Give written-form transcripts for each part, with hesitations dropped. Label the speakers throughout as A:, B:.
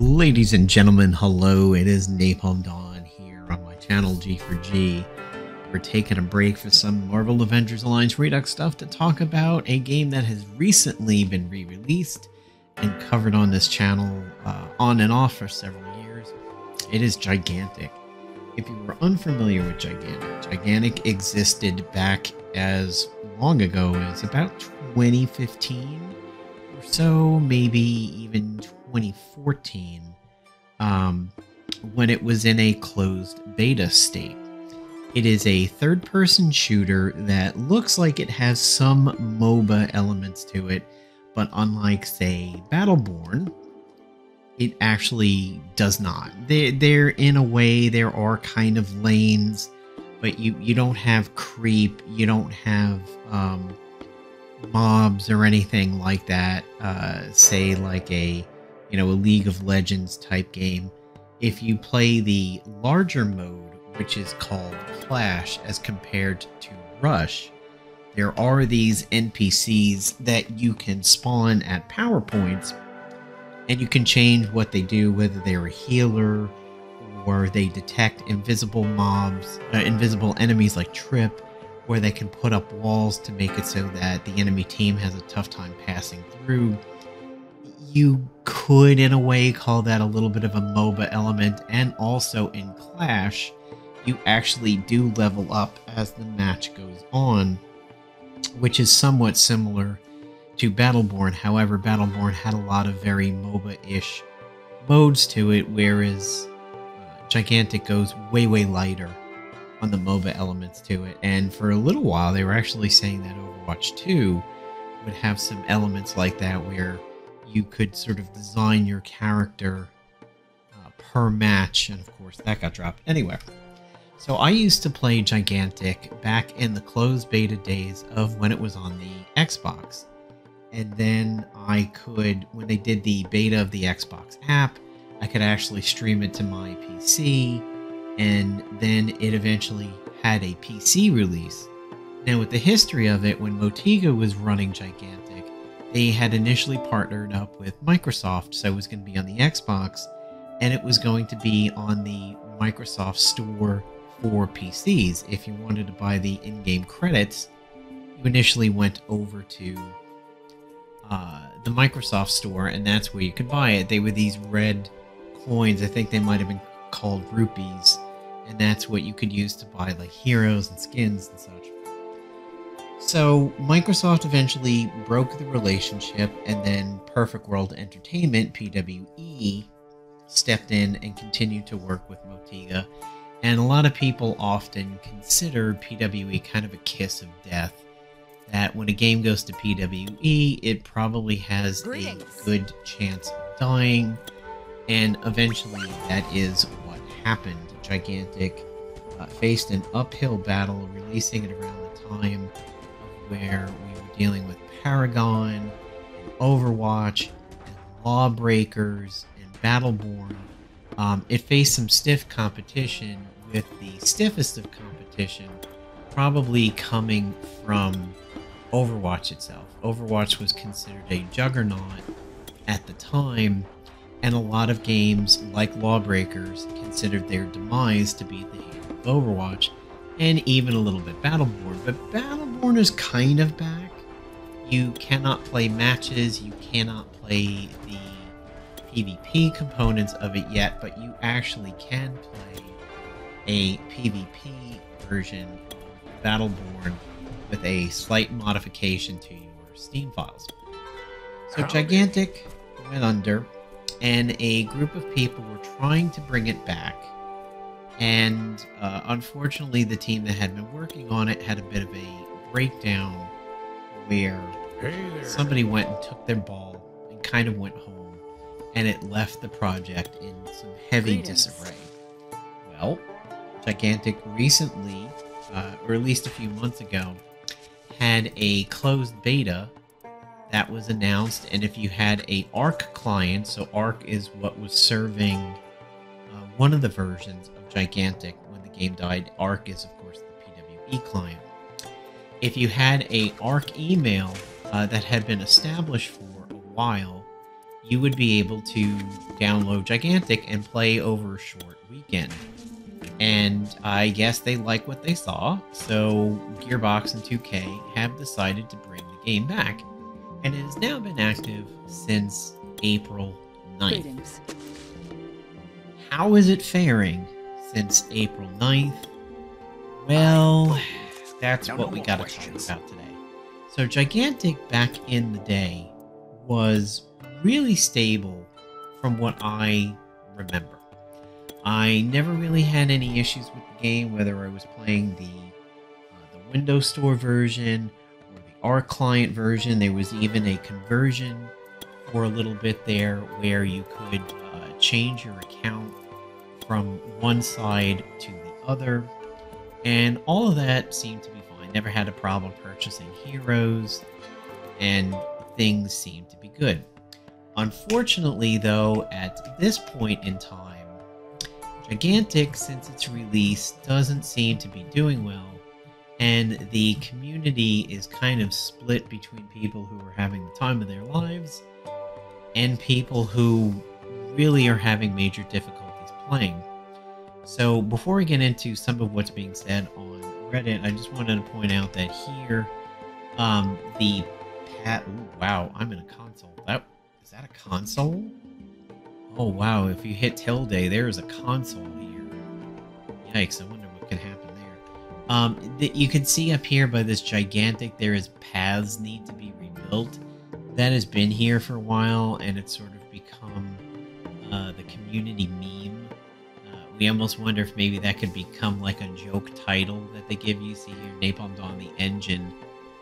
A: Ladies and gentlemen, hello, it is Napalm Dawn here on my channel G4G. We're taking a break for some Marvel Avengers Alliance Redux stuff to talk about a game that has recently been re-released and covered on this channel on and off for several years. It is Gigantic. If you were unfamiliar with Gigantic existed back as long ago as about 2015 or so, maybe even 2014, when it was in a closed beta state. It is a third-person shooter that looks like it has some MOBA elements to it, but unlike, say, Battleborn, it actually does not. They're in a way, there are kind of lanes, but you don't have creep, you don't have mobs or anything like that, say like a League of Legends type game. If you play the larger mode, which is called Clash as compared to Rush, there are these NPCs that you can spawn at power points, and you can change what they do, whether they're a healer or they detect invisible mobs, invisible enemies like Trip, or they can put up walls to make it so that the enemy team has a tough time passing through. You could, in a way, call that a little bit of a MOBA element, and also in Clash, you actually do level up as the match goes on, which is somewhat similar to Battleborn. However, Battleborn had a lot of very MOBA-ish modes to it, whereas Gigantic goes way lighter on the MOBA elements to it. And for a little while, they were actually saying that Overwatch 2 would have some elements like that, where you could sort of design your character per match, and of course that got dropped. Anyway, so I used to play Gigantic back in the closed beta days of when it was on the Xbox. And then I could, when they did the beta of the Xbox app, I could actually stream it to my PC, and then it eventually had a PC release. Now, with the history of it, when Motiga was running Gigantic, they had initially partnered up with Microsoft, so it was going to be on the Xbox, and it was going to be on the Microsoft Store for PCs. If you wanted to buy the in-game credits, you initially went over to the Microsoft Store, and that's where you could buy it. They were these red coins, I think they might have been called rupees, and that's what you could use to buy like heroes and skins and such. So Microsoft eventually broke the relationship, and then Perfect World Entertainment, PWE, stepped in and continued to work with Motiga. And a lot of people often consider PWE kind of a kiss of death, that when a game goes to PWE, it probably has a good chance of dying, and eventually that is what happened. Gigantic faced an uphill battle, releasing it around the time where we were dealing with Paragon, and Overwatch, and LawBreakers, and Battleborn. It faced some stiff competition, with the stiffest of competition probably coming from Overwatch itself. Overwatch was considered a juggernaut at the time, and a lot of games like LawBreakers considered their demise to be the hand of Overwatch, and even a little bit Battleborn. But Battleborn is kind of back. You cannot play matches, you cannot play the PvP components of it yet, but you actually can play a PvP version of Battleborn with a slight modification to your Steam files. So Gigantic went under, and a group of people were trying to bring it back. And unfortunately, the team that had been working on it had a bit of a breakdown, where somebody went and took their ball and kind of went home, and it left the project in some heavy disarray. Well, Gigantic recently, or at least a few months ago, had a closed beta that was announced, and if you had a Arc client, so Arc is what was serving one of the versions of Gigantic when the game died. Arc is, of course, the PWE client. If you had a Arc email that had been established for a while, you would be able to download Gigantic and play over a short weekend. And I guess they like what they saw, so Gearbox and 2K have decided to bring the game back. And it has now been active since April 9th.
B: Greetings.
A: How is it faring since April 9th? Well, that's what we gotta talk about today. So Gigantic back in the day was really stable from what I remember. I never really had any issues with the game, whether I was playing the Windows Store version or the Arc client version. There was even a conversion for a little bit there where you could change your account from one side to the other, and all of that seemed to be fine. Never had a problem purchasing heroes, and things seemed to be good. Unfortunately, though, at this point in time, Gigantic, since its release, doesn't seem to be doing well, and the community is kind of split between people who are having the time of their lives and people who really are having major difficulties playing. So before we get into some of what's being said on Reddit, I just wanted to point out that here, wow, I'm in a console. Is that a console? Oh wow, if you hit tilde, there is a console here. Yikes, I wonder what can happen there. You can see up here by this Gigantic, there is paths need to be rebuilt. That has been here for a while, and it's sort of become the community meme. We almost wonder if maybe that could become like a joke title that they give you. See here, Napalmed on the Engine,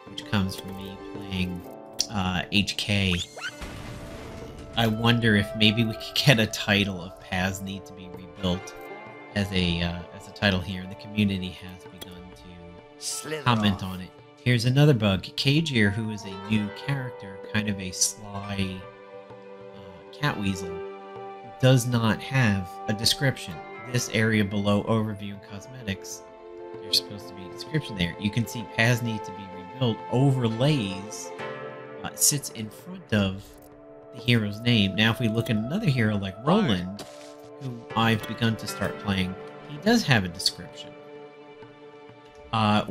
A: which comes from me playing HK. I wonder if maybe we could get a title of Paths Need to Be Rebuilt as a title here, and the community has begun to comment on it. Here's another bug. Cagier, who is a new character, kind of a sly catweasel, does not have a description. This area below Overview and Cosmetics, there's supposed to be a description there. You can see Paths Need to Be Rebuilt overlays, sits in front of the hero's name. Now, if we look at another hero like Roland, who I've begun to start playing, he does have a description.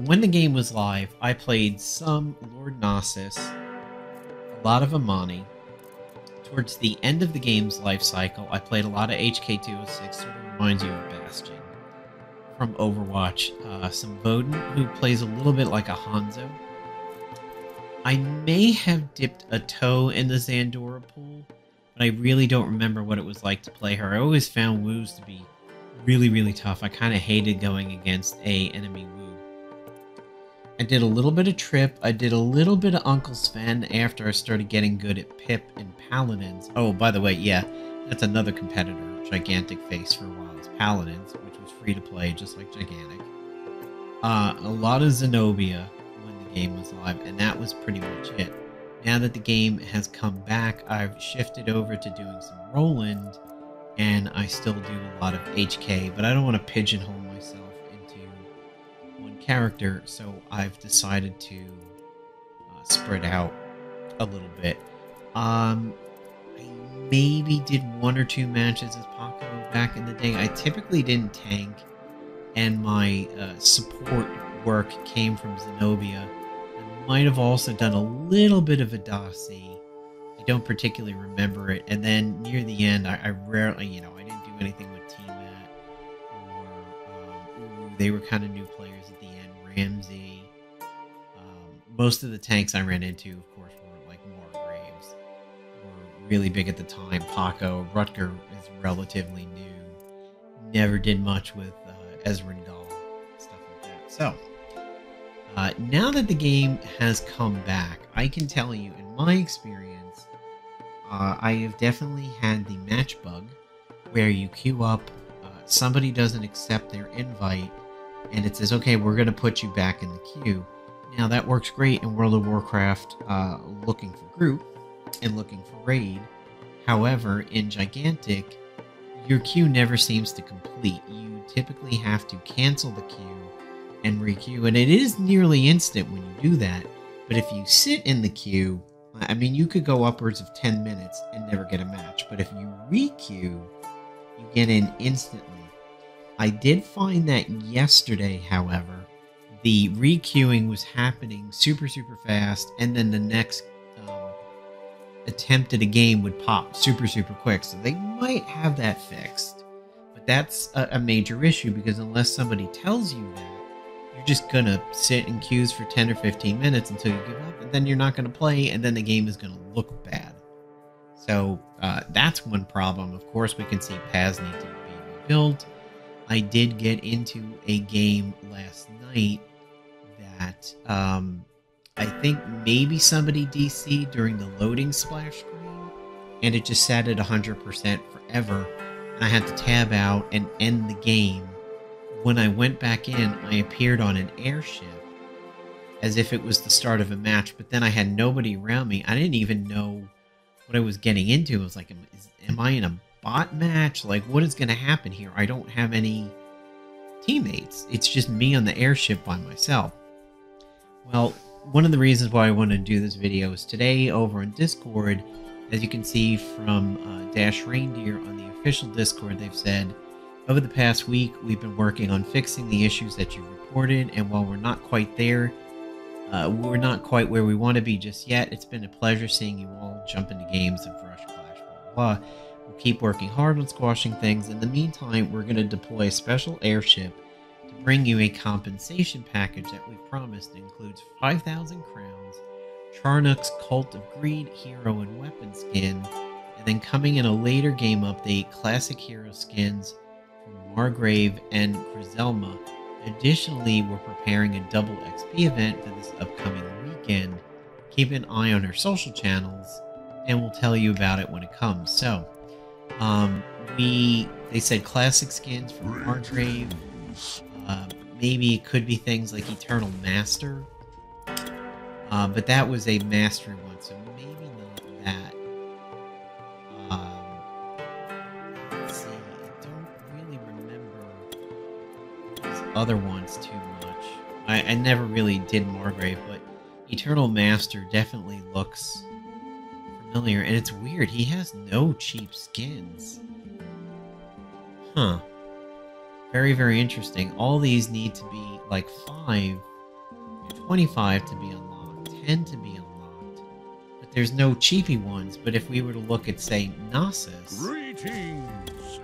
A: When the game was live, I played some Lord Gnosis, a lot of Amani. Towards the end of the game's life cycle, I played a lot of HK206, sort of reminds you of Bastion from Overwatch. Some Voden, who plays a little bit like a Hanzo. I may have dipped a toe in the Zandora pool, but I really don't remember what it was like to play her. I always found Woos to be really, really tough. I kind of hated going against a enemy Woo. I did a little bit of Trip. I did a little bit of Uncle Sven after I started getting good at Pip and Paladins. Oh, by the way, yeah, that's another competitor Gigantic faced for a while, is Paladins, which was free to play, just like Gigantic. A lot of Zenobia when the game was live, and that was pretty much it. Now that the game has come back, I've shifted over to doing some Roland, and I still do a lot of HK, but I don't want to pigeonhole myself into one character, so I've decided to spread out a little bit. I maybe did 1 or 2 matches as Paco back in the day. I typically didn't tank, and my support work came from Zenobia. I might have also done a little bit of Adasi. I don't particularly remember it. And then near the end, I rarely, I didn't do anything with T-Mat or Uru. They were kind of new players at the end. Ramsey. Most of the tanks I ran into, of course, were like more Graves. Were really big at the time. Paco. Rutger is relatively new. Never did much with Ezreal, stuff like that. So, now that the game has come back, I can tell you, in my experience, I have definitely had the match bug, where you queue up, somebody doesn't accept their invite, and it says, okay, we're going to put you back in the queue. Now, that works great in World of Warcraft, looking for group, and looking for raid. However, in Gigantic, your queue never seems to complete. You typically have to cancel the queue and re-queue, and it is nearly instant when you do that. But if you sit in the queue, I mean, you could go upwards of 10 minutes and never get a match, but if you re-queue, you get in instantly. I did find that yesterday, however, the re-queuing was happening super fast, and then the next attempt at a game would pop super quick, so they might have that fixed. But that's a major issue, because unless somebody tells you that, you're just gonna sit in queues for 10 or 15 minutes until you give up, and then you're not gonna play, and then the game is gonna look bad. So that's one problem. Of course, we can see paths need to be rebuilt. I did get into a game last night that I think maybe somebody DC'd during the loading splash screen, and it just sat at 100% forever, and I had to tab out and end the game. When I went back in, I appeared on an airship as if it was the start of a match, but then I had nobody around me. I didn't even know what I was getting into. I was like, am I in a bot match? Like, what is going to happen here? I don't have any teammates. It's just me on the airship by myself. Well, one of the reasons why I wanted to do this video is today over on Discord, as you can see from Dash Reindeer on the official Discord, they've said, over the past week, we've been working on fixing the issues that you reported, and while we're not quite there, we're not quite where we want to be just yet. It's been a pleasure seeing you all jump into games and rush clash, blah, blah. We'll keep working hard on squashing things. In the meantime, we're going to deploy a special airship to bring you a compensation package that we promised. It includes 5,000 crowns, Charnock's Cult of Greed hero and weapon skin, and then coming in a later game update, classic hero skins from Margrave and Griselma. Additionally, we're preparing a double XP event for this upcoming weekend. Keep an eye on our social channels, and we'll tell you about it when it comes. So, they said classic skins from Margrave. Maybe it could be things like Eternal Master, but that was a mastery one, so maybe not that. Let's see, I don't really remember these other ones too much. I never really did Margrave, but Eternal Master definitely looks familiar, and it's weird, he has no cheap skins. Huh. Very interesting. All these need to be like 5, 25 to be unlocked, 10 to be unlocked, but there's no cheapy ones. But if we were to look at, say, Gnosis,
B: Greetings.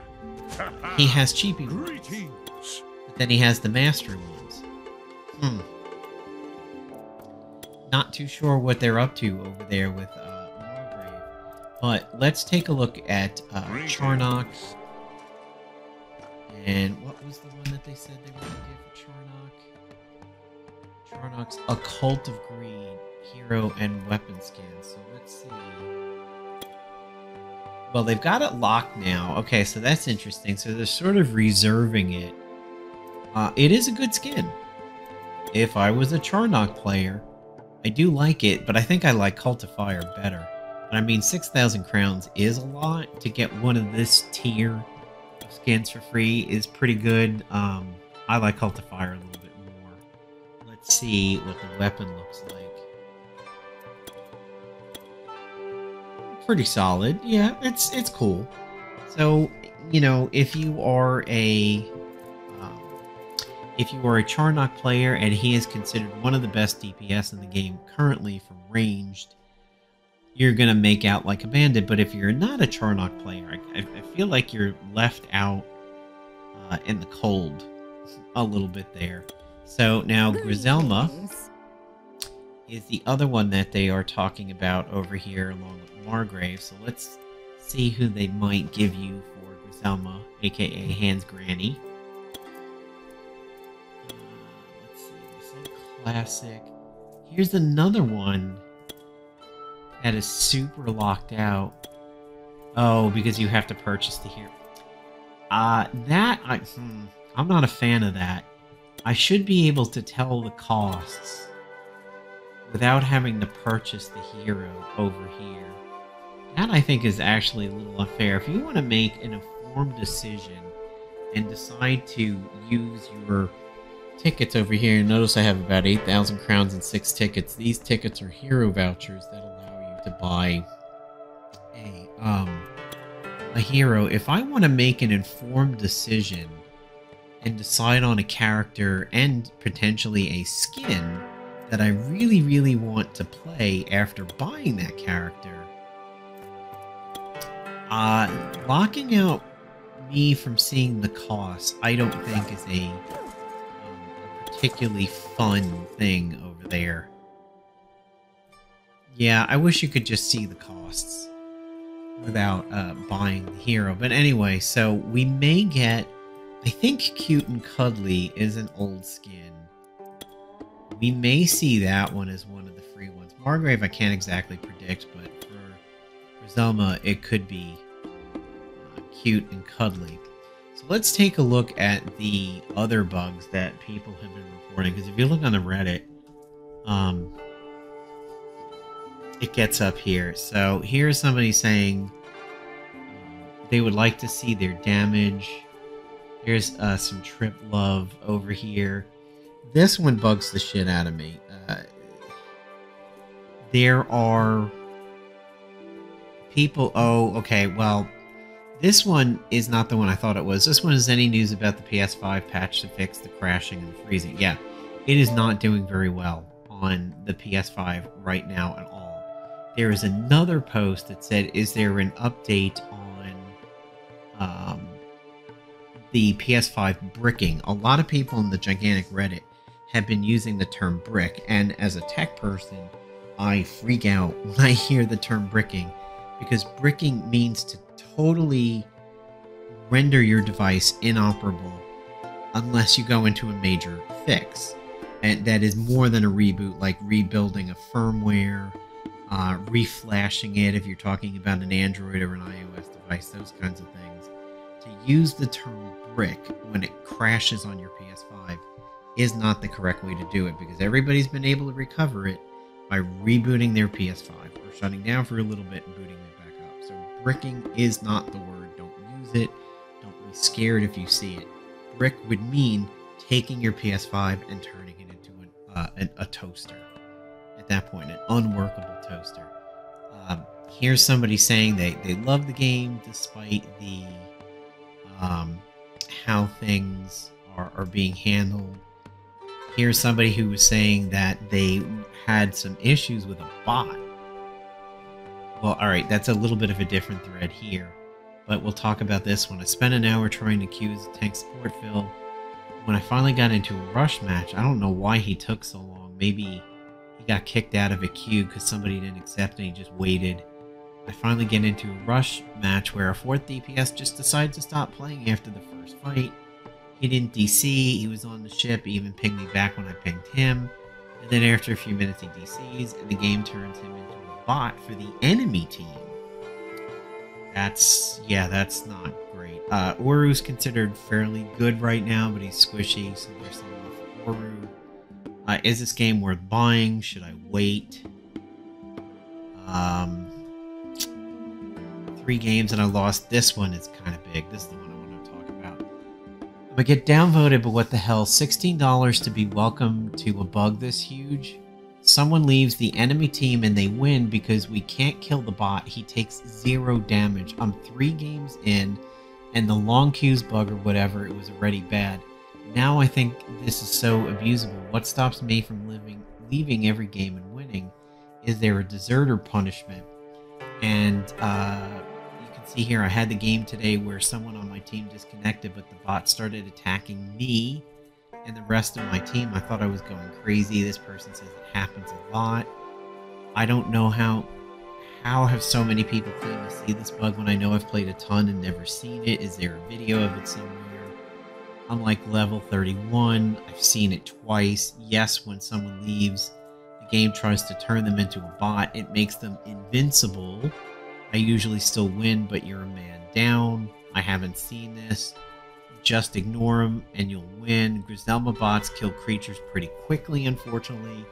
A: He has cheapy ones, but then he has the mastery ones. Not too sure what they're up to over there with Margrave, but let's take a look at Charnock. And what was the one that they said they were going to give for Charnock? Charnock's A Cult of Greed hero and weapon skin. So let's see. Well, they've got it locked now. Okay, so that's interesting. So they're sort of reserving it. It is a good skin. If I was a Charnock player, I do like it, but I think I like Cult of Fire better. But I mean, 6,000 crowns is a lot. To get one of this tier skins for free is pretty good. I like Cult of Fire a little bit more. Let's see what the weapon looks like. Pretty solid. Yeah, it's cool. So, you know, if you are a Charnock player and he is considered one of the best DPS in the game currently from ranged, you're going to make out like a bandit. But if you're not a Charnock player, I feel like you're left out in the cold a little bit there. So now Griselma is the other one that they are talking about over here along with Margrave. So let's see who they might give you for Griselma, aka Hans Granny. Let's see, they said classic. Here's another one that is super locked out. Oh, because you have to purchase the hero. I'm not a fan of that. I should be able to tell the costs without having to purchase the hero over here. That, I think, is actually a little unfair. If you want to make an informed decision and decide to use your tickets over here, notice I have about 8,000 crowns and 6 tickets. These tickets are hero vouchers that allow you to buy a hero, if I want to make an informed decision and decide on a character and potentially a skin that I really, really want to play after buying that character, locking out me from seeing the cost, I don't think is a particularly fun thing over there. Yeah, I wish you could just see the costs without buying the hero. But anyway, so we may get, I think Cute and Cuddly is an old skin. We may see that one as one of the free ones. Margrave I can't exactly predict, but for Zelma it could be Cute and Cuddly. So let's take a look at the other bugs that people have been reporting, because if you look on the Reddit, it gets up here. So here's somebody saying they would like to see their damage. Here's some Trip Love over here. This one bugs the shit out of me. There are people... Oh, okay, well, this one is not the one I thought it was. This one is any news about the PS5 patch to fix the crashing and freezing. Yeah, it is not doing very well on the PS5 right now at all. There is another post that said, is there an update on the PS5 bricking? A lot of people in the gigantic Reddit have been using the term brick, and as a tech person, I freak out when I hear the term bricking, because bricking means to totally render your device inoperable unless you go into a major fix. And that is more than a reboot, like rebuilding a firmware, reflashing it if you're talking about an Android or an iOS device, those kinds of things. To use the term brick when it crashes on your PS5 is not the correct way to do it, because everybody's been able to recover it by rebooting their PS5 or shutting down for a little bit and booting it back up. So bricking is not the word. Don't use it. Don't be scared if you see it. Brick would mean taking your PS5 and turning it into a toaster. At that point, an unworkable toaster. Here's somebody saying they love the game despite the how things are being handled. Here's somebody who was saying that they had some issues with a bot. Well, alright, that's a little bit of a different thread here, but we'll talk about this one. I spent an hour trying to queue as a tank support fill. When I finally got into a rush match, I don't know why he took so long. Maybe he got kicked out of a queue because somebody didn't accept and he just waited. I finally get into a rush match where a 4th DPS just decided to stop playing after the first fight. He didn't DC, he was on the ship, he even pinged me back when I pinged him. And then after a few minutes he DCs, and the game turns him into a bot for the enemy team. That's not great. Uru's considered fairly good right now, but he's squishy, so there's some love for Uru. Is this game worth buying? Should I wait? 3 games and I lost. This one is kind of big. This is the one I want to talk about. I'm gonna get downvoted, but what the hell? $16 to be welcome to a bug this huge? Someone leaves the enemy team and they win because we can't kill the bot. He takes 0 damage. I'm 3 games in, and the long queues bug or whatever, it was already bad. Now I think this is so abusable. What stops me from leaving every game and winning? Is there a deserter punishment? And you can see here, I had the game today where someone on my team disconnected, but the bot started attacking me and the rest of my team. I thought I was going crazy. This person says it happens a lot. I don't know how have so many people claimed to see this bug when I know I've played a ton and never seen it. Is there a video of it somewhere? I'm like level 31. I've seen it twice. Yes, when someone leaves, the game tries to turn them into a bot. It makes them invincible. I usually still win, but you're a man down. I haven't seen this. Just ignore them and you'll win. Griselma bots kill creatures pretty quickly, unfortunately.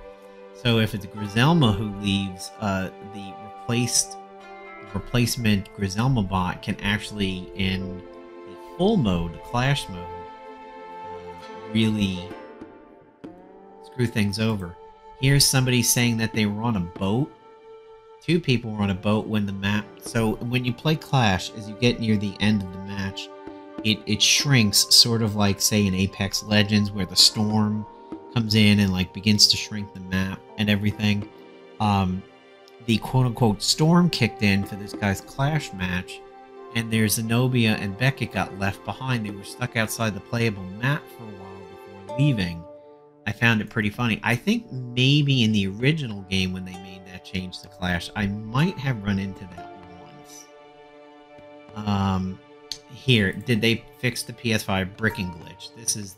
A: So if it's Griselma who leaves, the replacement Griselma bot can actually, in the full mode, the Clash mode, really screw things over. Here's somebody saying that they were on a boat two people were on a boat when the map. So when you play Clash, as you get near the end of the match, it shrinks, sort of like, say, in Apex Legends, where the storm comes in and like begins to shrink the map and everything. The quote-unquote storm kicked in for this guy's Clash match, and their Zenobia and Beckett got left behind. They were stuck outside the playable map for a while before leaving. I found it pretty funny. I think maybe in the original game, when they made that change to Clash, I might have run into that once. Here, did they fix the PS5 bricking glitch? This is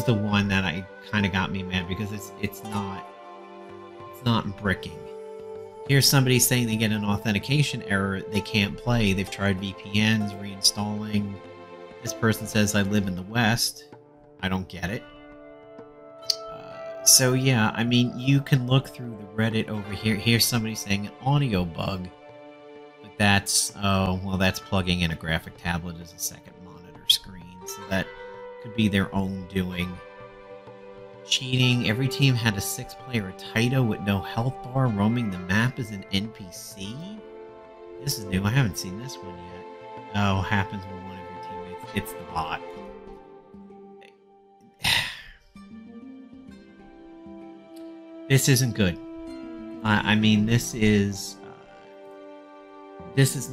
A: the one that I kind of got me mad, because it's not bricking. Here's somebody saying they get an authentication error, they can't play. They've tried VPNs, reinstalling. This person says, I live in the West. I don't get it. So yeah, I mean, you can look through the Reddit over here. Here's somebody saying an audio bug. But that's, oh, well, that's plugging in a graphic tablet as a second monitor screen. So that could be their own doing. Cheating. Every team had a 6-player Taito with no health bar roaming the map as an NPC? This is new. I haven't seen this one yet. Oh, happens with one of your teammates. It's the bot. This isn't good. I mean, this is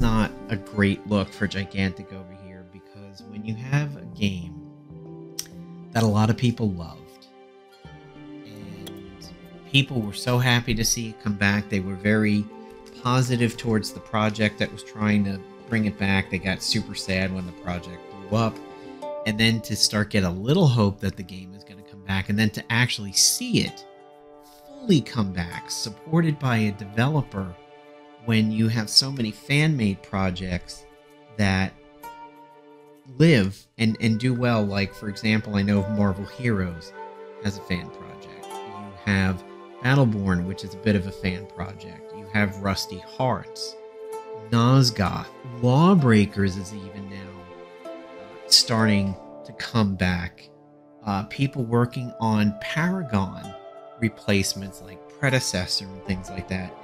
A: not a great look for Gigantic over here, because when you have a game that a lot of people loved, and people were so happy to see it come back, they were very positive towards the project that was trying to bring it back. They got super sad when the project blew up, and then to start get a little hope that the game is going to come back, and then to actually see it fully come back, supported by a developer, when you have so many fan-made projects that live and do well. Like, for example, I know Marvel Heroes has a fan project. You have Battleborn, which is a bit of a fan project. You have Rusty Hearts, Nosgoth, LawBreakers is even now starting to come back. People working on Paragon replacements like Predecessor and things like that.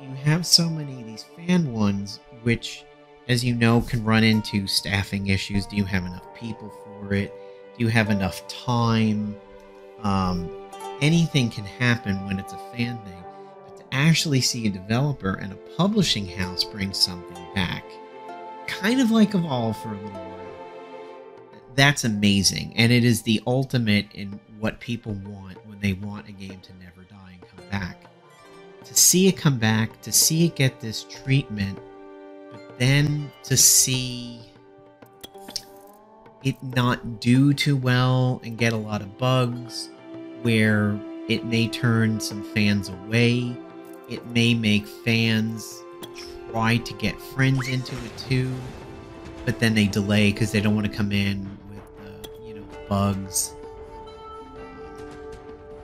A: You have so many of these fan ones, which, as you know, can run into staffing issues. Do you have enough people for it? Do you have enough time? Anything can happen when it's a fan thing. But to actually see a developer and a publishing house bring something back, kind of like Evolve for a little while, that's amazing. And it is the ultimate in what people want when they want a game to never die and come back. To see it come back, to see it get this treatment, but then to see it not do too well and get a lot of bugs, where it may turn some fans away, it may make fans try to get friends into it too, but then they delay because they don't want to come in with bugs.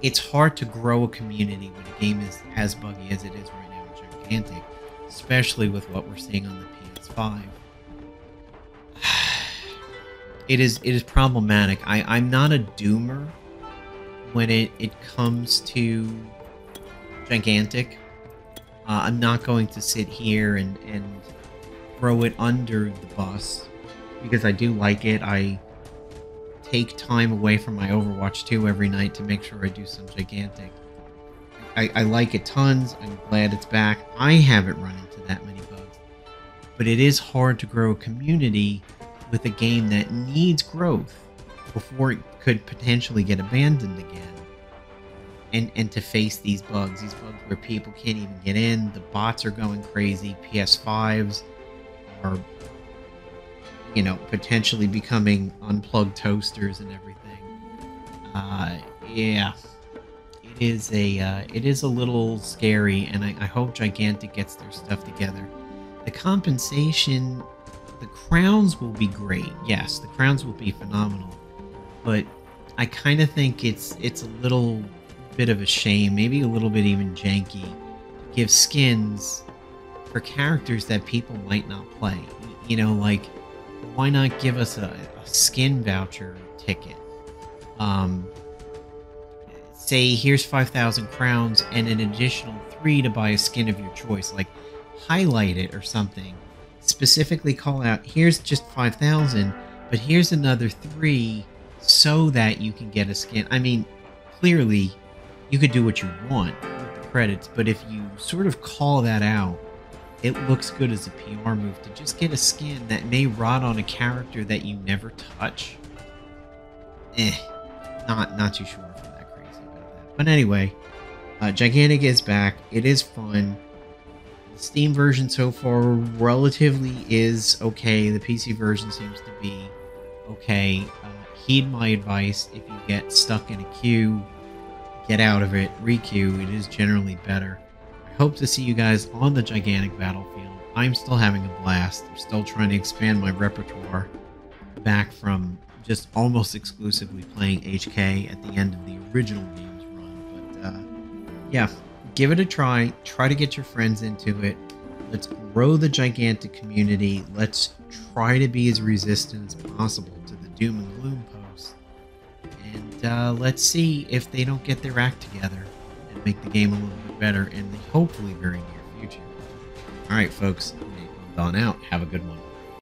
A: It's hard to grow a community when a game is as buggy as it is right now in Gigantic, especially with what we're seeing on the PS5. It is problematic. I'm not a doomer when it comes to Gigantic. I'm not going to sit here and throw it under the bus, because I do like it. I take time away from my Overwatch 2 every night to make sure I do some Gigantic. I like it tons. I'm glad it's back. I haven't run into that many bugs. But it is hard to grow a community with a game that needs growth before it could potentially get abandoned again. And to face these bugs where people can't even get in, the bots are going crazy, PS5s are potentially becoming unplugged toasters and everything. Yeah, it is a little scary, and I hope Gigantic gets their stuff together. The compensation, the crowns will be great. Yes, the crowns will be phenomenal, but I kind of think it's a little bit of a shame, maybe a little bit even janky, to give skins for characters that people might not play. Like, why not give us a skin voucher ticket? say here's 5,000 crowns and an additional 3 to buy a skin of your choice. Like, highlight it or something. Specifically call out, here's just 5,000, but here's another 3 so that you can get a skin. I mean, clearly, you could do what you want with the credits, but if you sort of call that out, it looks good as a PR move to just get a skin that may rot on a character that you never touch. Not too sure if I'm that crazy about that. But anyway, Gigantic is back. It is fun. The Steam version so far relatively is okay. The PC version seems to be okay. Heed my advice. If you get stuck in a queue, get out of it. Re-queue. It is generally better. I hope to see you guys on the Gigantic Battlefield. I'm still having a blast. I'm still trying to expand my repertoire back from just almost exclusively playing HK at the end of the original game's run. But yeah, give it a try. Try to get your friends into it. Let's grow the Gigantic community. Let's try to be as resistant as possible to the doom and gloom posts. And let's see if they don't get their act together and make the game a little bit better in the hopefully very near future. Alright folks, on out. Have a good one.